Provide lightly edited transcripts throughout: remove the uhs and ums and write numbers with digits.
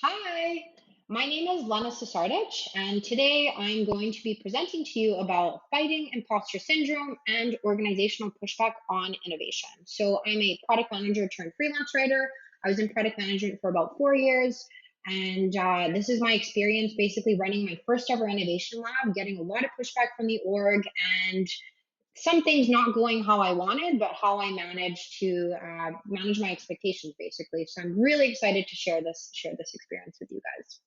Hi, my name is Lena Sesardic, and today I'm going to be presenting to you about fighting imposter syndrome and organizational pushback on innovation. So, I'm a product manager turned freelance writer. I was in product management for about 4 years, and this is my experience basically running my first ever innovation lab, getting a lot of pushback from the org, and some things not going how I wanted, but how I managed to manage my expectations, basically. So I'm really excited to share this experience with you guys.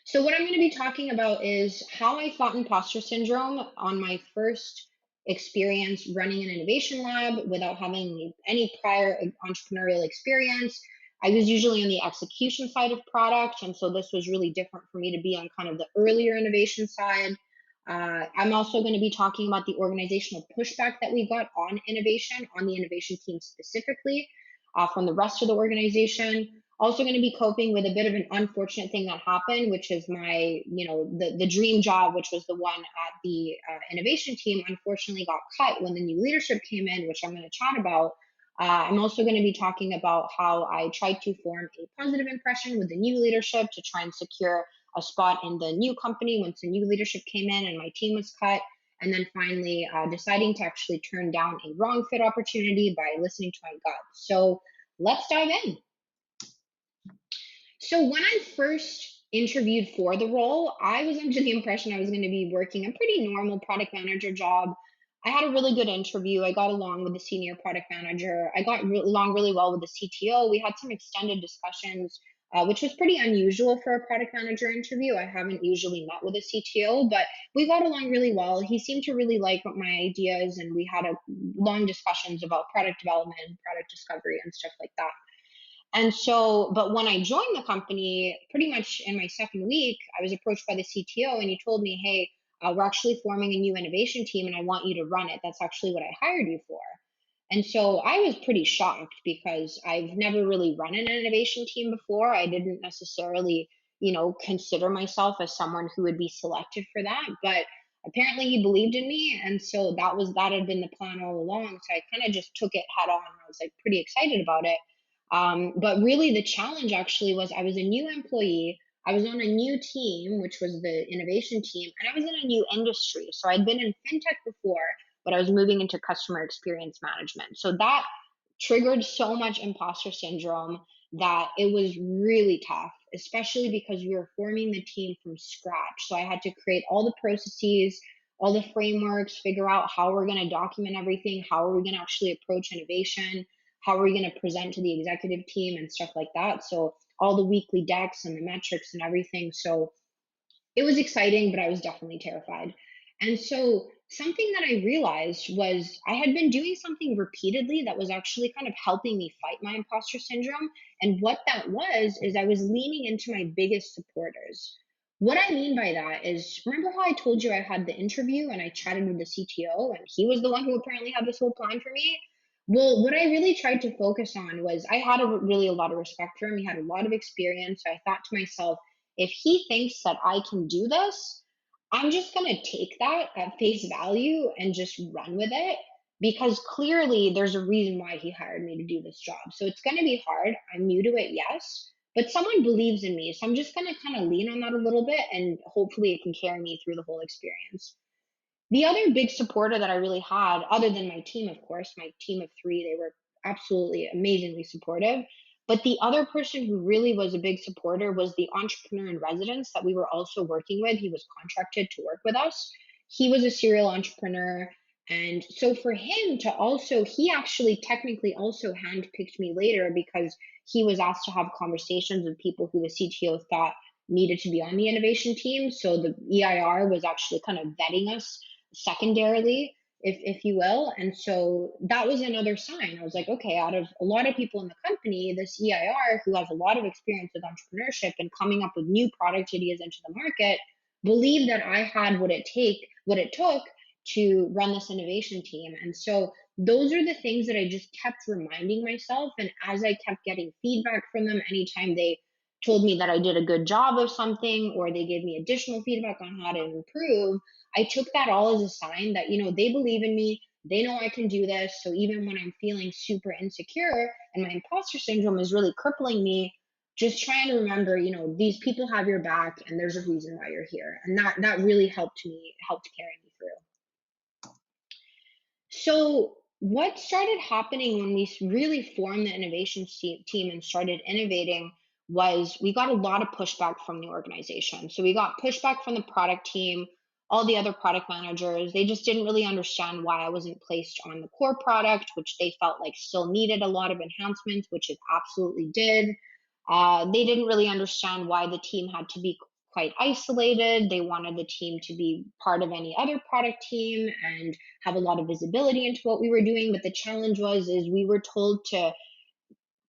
So what I'm going to be talking about is how I fought imposter syndrome on my first experience running an innovation lab without having any prior entrepreneurial experience. I was usually on the execution side of product, and so this was really different for me to be on kind of the earlier innovation side. I'm also going to be talking about the organizational pushback that we got on innovation, on the innovation team specifically, from the rest of the organization. Also going to be coping with a bit of an unfortunate thing that happened, which is the dream job, which was the one at the innovation team, unfortunately got cut when the new leadership came in, which I'm going to chat about. I'm also going to be talking about how I tried to form a positive impression with the new leadership to try and secure a spot in the new company once the new leadership came in and my team was cut. And then finally deciding to actually turn down a wrong fit opportunity by listening to my gut. So let's dive in. So when I first interviewed for the role, I was under the impression I was going to be working a pretty normal product manager job. I had a really good interview. I got along with the senior product manager. I got along really well with the CTO. We had some extended discussions, which was pretty unusual for a product manager interview. I haven't usually met with a CTO, but we got along really well. He seemed to really like my ideas, and we had a long discussions about product development, product discovery, and stuff like that. And so, but when I joined the company, pretty much in my second week, I was approached by the CTO and he told me, hey, we're actually forming a new innovation team and I want you to run it. That's actually what I hired you for. And so I was pretty shocked because I've never really run an innovation team before. I didn't necessarily, consider myself as someone who would be selected for that. But apparently he believed in me. And so that had been the plan all along. So I kind of just took it head on. I was like pretty excited about it. But really, the challenge actually was I was a new employee. I was on a new team, which was the innovation team, and I was in a new industry. So I'd been in fintech before, but I was moving into customer experience management. So that triggered so much imposter syndrome that it was really tough, especially because we were forming the team from scratch. So I had to create all the processes, all the frameworks, figure out how we're going to document everything, how are we going to actually approach innovation, how are we going to present to the executive team and stuff like that. So all the weekly decks and the metrics and everything. So it was exciting, but I was definitely terrified. And so something that I realized was I had been doing something repeatedly that was actually kind of helping me fight my imposter syndrome. And what that was is I was leaning into my biggest supporters. What I mean by that is, remember how I told you I had the interview and I chatted with the CTO and he was the one who apparently had this whole plan for me? Well, what I really tried to focus on was I had really a lot of respect for him. He had a lot of experience. So I thought to myself, if he thinks that I can do this, I'm just going to take that at face value and just run with it because clearly there's a reason why he hired me to do this job. So it's going to be hard. I'm new to it, yes, but someone believes in me. So I'm just going to kind of lean on that a little bit and hopefully it can carry me through the whole experience. The other big supporter that I really had, other than my team, of course, my team of three, they were absolutely amazingly supportive. But the other person who really was a big supporter was the entrepreneur in residence that we were also working with. He was contracted to work with us. He was a serial entrepreneur. And so for him to also, he actually technically also handpicked me later because he was asked to have conversations with people who the CTO thought needed to be on the innovation team. So the EIR was actually kind of vetting us secondarily, if you will. And so that was another sign. I was like, okay, out of a lot of people in the company, this EIR who has a lot of experience with entrepreneurship and coming up with new product ideas into the market, believed that I had what it took to run this innovation team. And so those are the things that I just kept reminding myself. And as I kept getting feedback from them, anytime they told me that I did a good job of something or they gave me additional feedback on how to improve, I took that all as a sign that, they believe in me. They know I can do this. So even when I'm feeling super insecure and my imposter syndrome is really crippling me, just trying to remember, these people have your back and there's a reason why you're here. And that really helped carry me through. So, what started happening when we really formed the innovation team and started innovating was we got a lot of pushback from the organization. So, we got pushback from the product team, all the other product managers. They just didn't really understand why I wasn't placed on the core product, which they felt like still needed a lot of enhancements, which it absolutely did. They didn't really understand why the team had to be quite isolated. They wanted the team to be part of any other product team and have a lot of visibility into what we were doing. But the challenge was is we were told to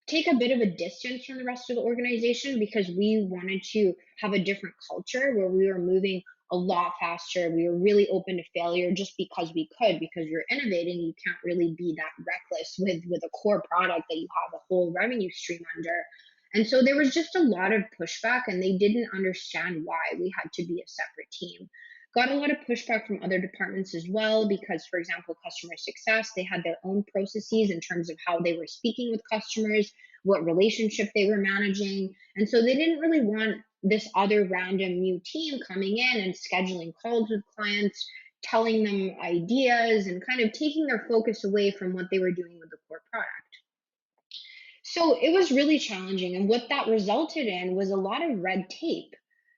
take a bit of a distance from the rest of the organization because we wanted to have a different culture where we were moving a lot faster. We were really open to failure just because we could, because you're innovating. You can't really be that reckless with a core product that you have a whole revenue stream under. And so there was just a lot of pushback, and they didn't understand why we had to be a separate team. Got a lot of pushback from other departments as well, because, for example, customer success, they had their own processes in terms of how they were speaking with customers, what relationship they were managing. And so they didn't really want this other random new team coming in and scheduling calls with clients, telling them ideas, and kind of taking their focus away from what they were doing with the core product. So it was really challenging. And what that resulted in was a lot of red tape.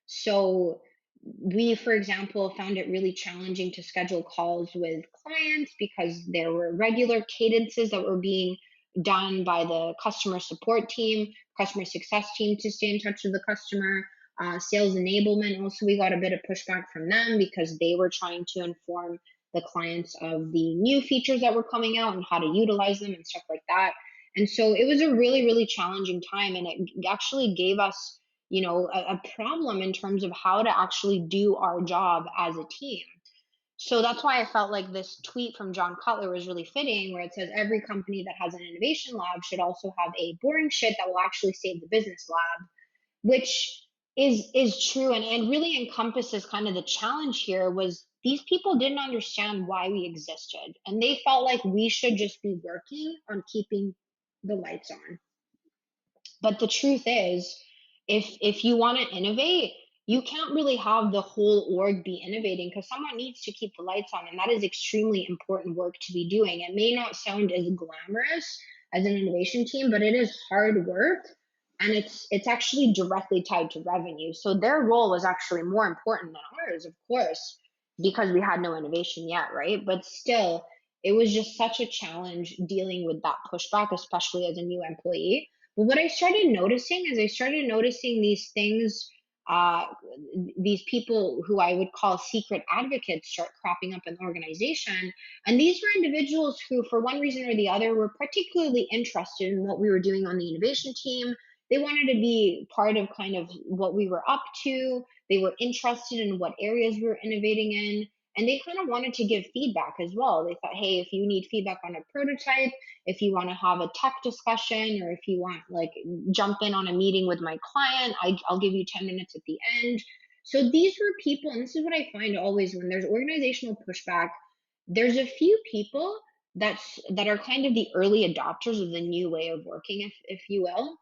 So we, for example, found it really challenging to schedule calls with clients because there were regular cadences that were being done by the customer support team, customer success team to stay in touch with the customer. Sales enablement, also, we got a bit of pushback from them because they were trying to inform the clients of the new features that were coming out and how to utilize them and stuff like that. And so it was a really, really challenging time. And it actually gave us, a problem in terms of how to actually do our job as a team. So that's why I felt like this tweet from John Cutler was really fitting, where it says every company that has an innovation lab should also have a boring shit that will actually save the business lab, which is true, and really encompasses kind of the challenge here was these people didn't understand why we existed, and they felt like we should just be working on keeping the lights on. But the truth is, if you want to innovate, you can't really have the whole org be innovating because someone needs to keep the lights on, and that is extremely important work to be doing. It may not sound as glamorous as an innovation team, but it is hard work, and it's actually directly tied to revenue. So their role was actually more important than ours, of course, because we had no innovation yet, right? But still, it was just such a challenge dealing with that pushback, especially as a new employee. But what I started noticing is I started noticing these things, uh, these people who I would call secret advocates start cropping up in the organization. And these were individuals who, for one reason or the other, were particularly interested in what we were doing on the innovation team. They wanted to be part of kind of what we were up to. They were interested in what areas we were innovating in. And they kind of wanted to give feedback as well. They thought, hey, if you need feedback on a prototype, if you want to have a tech discussion, or if you want like jump in on a meeting with my client, I'll give you 10 minutes at the end. So these were people, and this is what I find always when there's organizational pushback, there's a few people that are kind of the early adopters of the new way of working, if you will.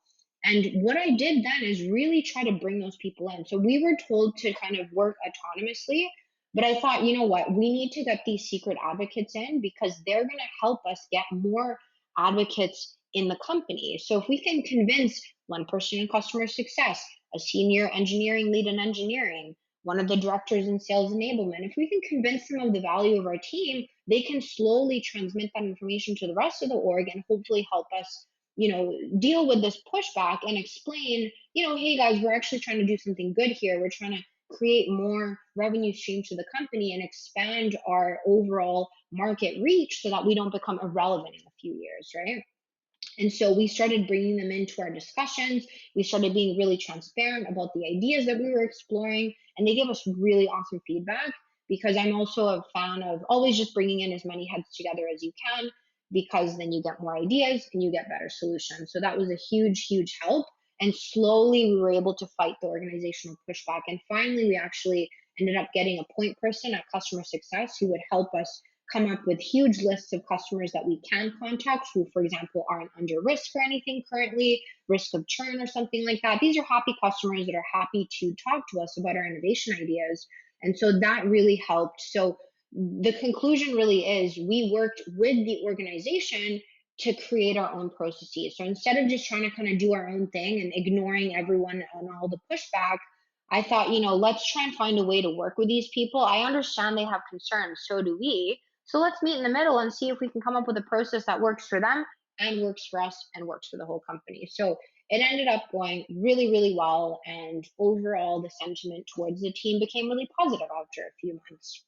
And what I did then is really try to bring those people in. So we were told to kind of work autonomously, but I thought, you know what, we need to get these secret advocates in because they're going to help us get more advocates in the company. So if we can convince one person in customer success, a senior engineering lead in engineering, one of the directors in sales enablement, if we can convince them of the value of our team, they can slowly transmit that information to the rest of the org and hopefully help us, deal with this pushback and explain, hey guys, we're actually trying to do something good here. We're trying to create more revenue stream to the company and expand our overall market reach so that we don't become irrelevant in a few years, right? And so we started bringing them into our discussions. We started being really transparent about the ideas that we were exploring, and they gave us really awesome feedback because I'm also a fan of always just bringing in as many heads together as you can because then you get more ideas and you get better solutions. So that was a huge, huge help. And slowly we were able to fight the organizational pushback. And finally, we actually ended up getting a point person at customer success who would help us come up with huge lists of customers that we can contact who, for example, aren't under risk or anything currently, risk of churn or something like that. These are happy customers that are happy to talk to us about our innovation ideas. And so that really helped. So the conclusion really is we worked with the organization to create our own processes. So instead of just trying to kind of do our own thing and ignoring everyone and all the pushback, I thought, let's try and find a way to work with these people. I understand they have concerns, so do we. So let's meet in the middle and see if we can come up with a process that works for them and works for us and works for the whole company. So it ended up going really, really well. And overall, the sentiment towards the team became really positive after a few months.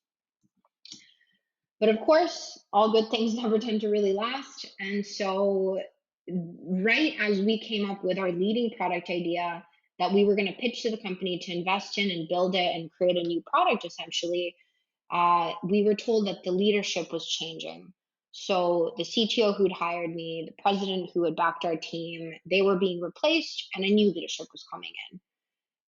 But of course, all good things never tend to really last. And so, right as we came up with our leading product idea that we were going to pitch to the company to invest in and build it and create a new product, essentially, we were told that the leadership was changing. So, the CTO who'd hired me, the president who had backed our team, they were being replaced, and a new leadership was coming in.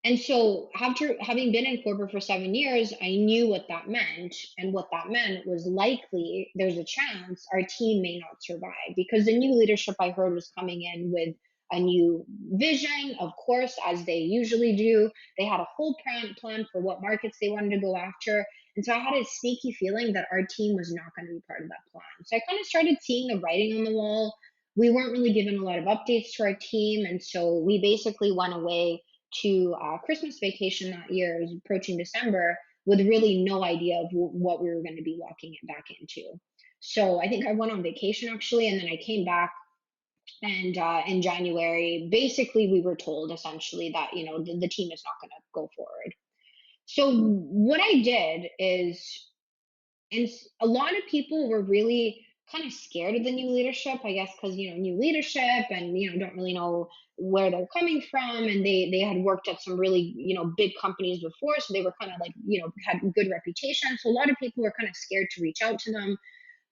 And so, after having been in corporate for 7 years, I knew what that meant. And what that meant was likely there's a chance our team may not survive because the new leadership I heard was coming in with a new vision, of course, as they usually do. They had a whole plan for what markets they wanted to go after. And so I had a sneaky feeling that our team was not going to be part of that plan. So I kind of started seeing the writing on the wall. We weren't really given a lot of updates to our team. And so we basically went away to Christmas vacation that year. It was approaching December with really no idea of what we were going to be walking it back into. So I think I went on vacation actually, and then I came back. And in January, basically, we were told essentially that the team is not going to go forward. So what I did is, and a lot of people were really kind of scared of the new leadership, I guess, because new leadership and don't really know where they're coming from, and they had worked at some really big companies before, so they were kind of like had good reputation. So a lot of people were kind of scared to reach out to them.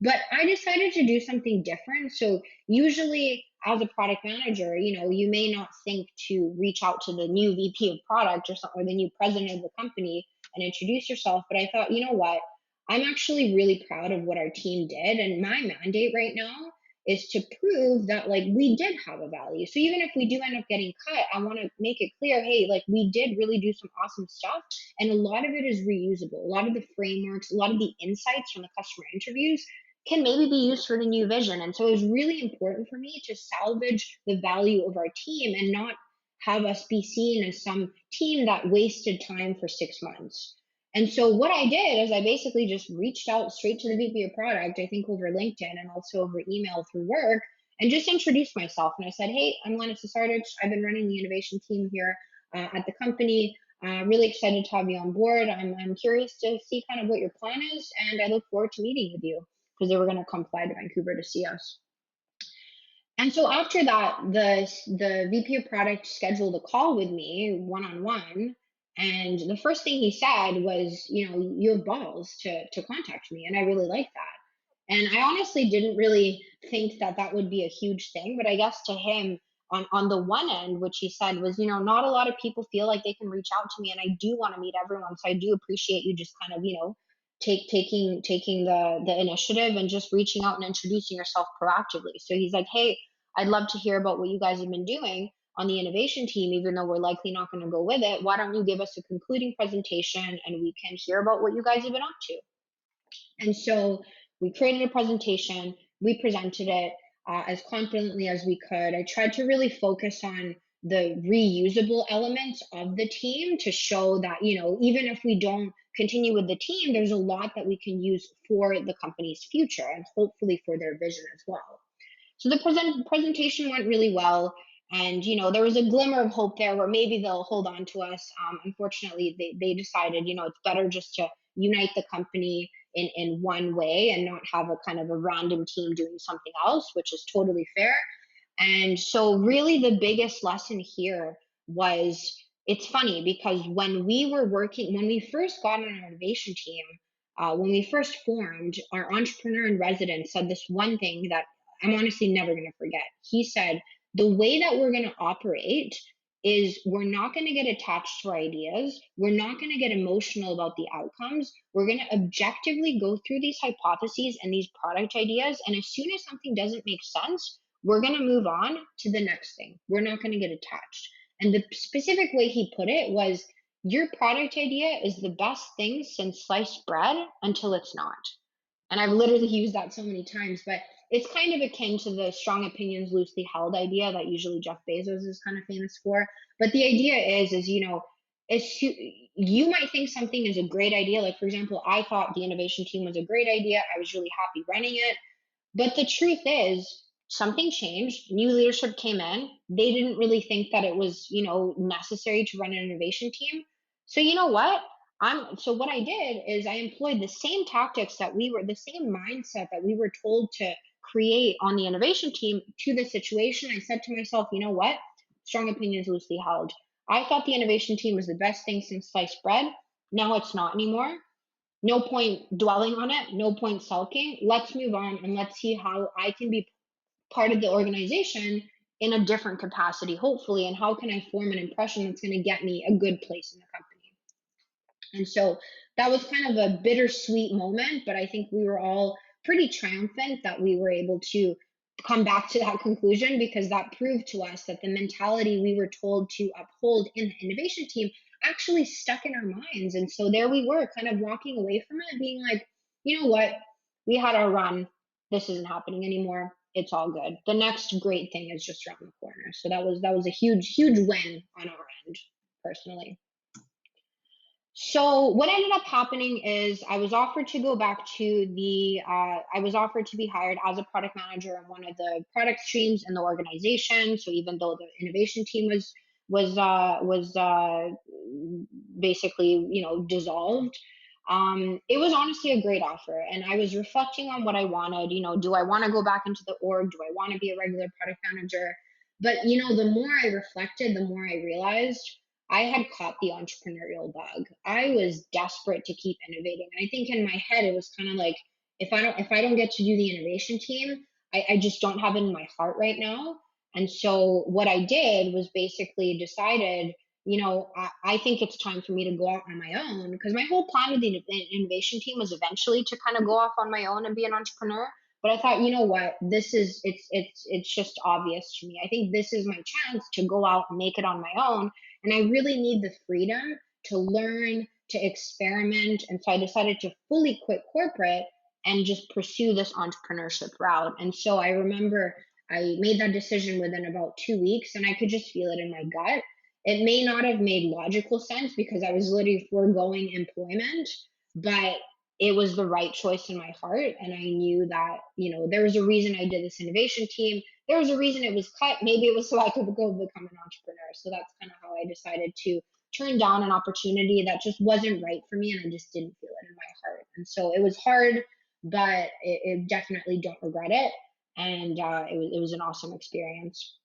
But I decided to do something different. So usually as a product manager, you may not think to reach out to the new VP of product or something, or the new president of the company and introduce yourself. But I thought, you know what? I'm actually really proud of what our team did. And my mandate right now is to prove that like we did have a value. So even if we do end up getting cut, I want to make it clear, hey, like we did really do some awesome stuff. And a lot of it is reusable. A lot of the frameworks, a lot of the insights from the customer interviews can maybe be used for the new vision. And so it was really important for me to salvage the value of our team and not have us be seen as some team that wasted time for 6 months. And so what I did is I basically just reached out straight to the VP of product, I think over LinkedIn and also over email through work, and just introduced myself. And I said, hey, I'm Lena Sesardic. I've been running the innovation team here at the company. Really excited to have you on board. I'm curious to see kind of what your plan is, and I look forward to meeting with you because they were going to come fly to Vancouver to see us. And so after that, the VP of product scheduled a call with me one on one. And the first thing he said was, you have balls to contact me. And I really like that. And I honestly didn't really think that that would be a huge thing. But I guess to him, on the one end, which he said was, not a lot of people feel like they can reach out to me. And I do want to meet everyone. So I do appreciate you just kind of, taking the initiative and just reaching out and introducing yourself proactively. So he's like, hey, I'd love to hear about what you guys have been doing on the innovation team, even though we're likely not going to go with it. Why don't you give us a concluding presentation and we can hear about what you guys have been up to? And so we created a presentation, we presented it as confidently as we could. I tried to really focus on the reusable elements of the team to show that, even if we don't continue with the team, there's a lot that we can use for the company's future and hopefully for their vision as well. So the presentation went really well. And, there was a glimmer of hope there where maybe they'll hold on to us. Unfortunately, they decided, it's better just to unite the company in one way and not have a kind of a random team doing something else, which is totally fair. And so really the biggest lesson here was, it's funny because when we first got on our innovation team, when we first formed, our entrepreneur in residence said this one thing that I'm honestly never going to forget. He said, the way that we're going to operate is we're not going to get attached to our ideas. We're not going to get emotional about the outcomes. We're going to objectively go through these hypotheses and these product ideas. And as soon as something doesn't make sense, we're going to move on to the next thing. We're not going to get attached. And the specific way he put it was, your product idea is the best thing since sliced bread until it's not. And I've literally used that so many times, but it's kind of akin to the strong opinions loosely held idea that usually Jeff Bezos is kind of famous for. But the idea is you might think something is a great idea. Like, for example, I thought the innovation team was a great idea. I was really happy running it. But the truth is, something changed. New leadership came in. They didn't really think that it was, necessary to run an innovation team. So you know what? So what I did is I employed the same tactics the same mindset that we were told to create on the innovation team to the situation. I said to myself, you know what? Strong opinions loosely held. I thought the innovation team was the best thing since sliced bread. Now it's not anymore. No point dwelling on it, no point sulking. Let's move on and let's see how I can be part of the organization in a different capacity, hopefully, and how can I form an impression that's going to get me a good place in the company. And so that was kind of a bittersweet moment, but I think we were all pretty triumphant that we were able to come back to that conclusion, because that proved to us that the mentality we were told to uphold in the innovation team actually stuck in our minds. And so there we were, kind of walking away from it, being like, you know what? We had our run. This isn't happening anymore. It's all good. The next great thing is just around the corner. So that was a huge, huge win on our end, personally. So what ended up happening is I was offered to go back to I was offered to be hired as a product manager in one of the product streams in the organization. So even though the innovation team was basically, dissolved, it was honestly a great offer. And I was reflecting on what I wanted. Do I want to go back into the org? Do I want to be a regular product manager? But the more I reflected, the more I realized I had caught the entrepreneurial bug. I was desperate to keep innovating. And I think in my head it was kind of like, if I don't get to do the innovation team, I just don't have it in my heart right now. And so what I did was basically decided, I think it's time for me to go out on my own, because my whole plan with the innovation team was eventually to kind of go off on my own and be an entrepreneur. But I thought, you know what, it's just obvious to me. I think this is my chance to go out and make it on my own. And I really need the freedom to learn, to experiment. And so I decided to fully quit corporate and just pursue this entrepreneurship route. And so I remember I made that decision within about 2 weeks, and I could just feel it in my gut. It may not have made logical sense because I was literally foregoing employment, but it was the right choice in my heart. And I knew that, there was a reason I did this innovation team. There was a reason it was cut. Maybe it was so I could go become an entrepreneur. So that's kind of how I decided to turn down an opportunity that just wasn't right for me, and I just didn't feel it in my heart. And so it was hard, but it definitely don't regret it. And it was an awesome experience.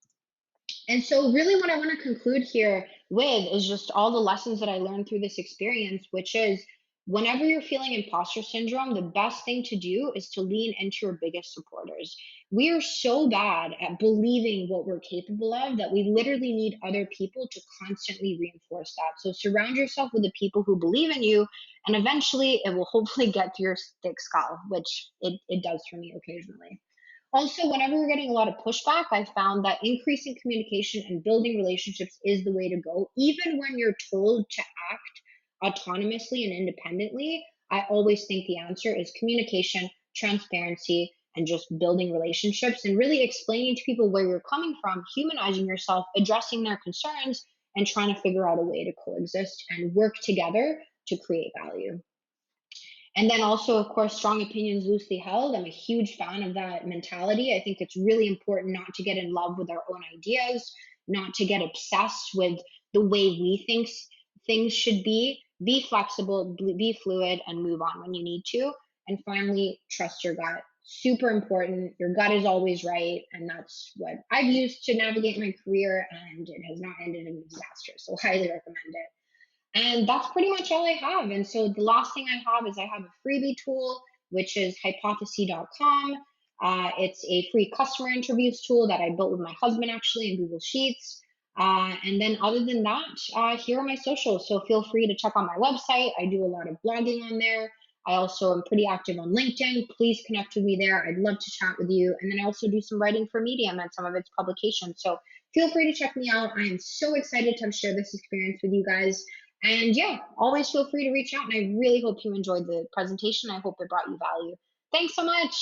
And so really what I want to conclude here with is just all the lessons that I learned through this experience, which is, whenever you're feeling imposter syndrome, the best thing to do is to lean into your biggest supporters. We are so bad at believing what we're capable of that we literally need other people to constantly reinforce that. So surround yourself with the people who believe in you, and eventually it will hopefully get to your thick skull, which it does for me occasionally. Also, whenever we're getting a lot of pushback, I found that increasing communication and building relationships is the way to go. Even when you're told to act autonomously and independently, I always think the answer is communication, transparency, and just building relationships and really explaining to people where you're coming from, humanizing yourself, addressing their concerns, and trying to figure out a way to coexist and work together to create value. And then also, of course, strong opinions loosely held. I'm a huge fan of that mentality. I think it's really important not to get in love with our own ideas, not to get obsessed with the way we think things should be. Be flexible, be fluid, and move on when you need to. And finally, trust your gut. Super important. Your gut is always right. And that's what I've used to navigate my career, and it has not ended in disaster. So highly recommend it. And that's pretty much all I have. And so the last thing I have is I have a freebie tool, which is hypothesis.com. It's a free customer interviews tool that I built with my husband actually in Google Sheets. And then other than that, here are my socials. So feel free to check out my website. I do a lot of blogging on there. I also am pretty active on LinkedIn. Please connect with me there. I'd love to chat with you. And then I also do some writing for Medium and some of its publications. So feel free to check me out. I am so excited to share this experience with you guys. And yeah, always feel free to reach out. And I really hope you enjoyed the presentation. I hope it brought you value. Thanks so much.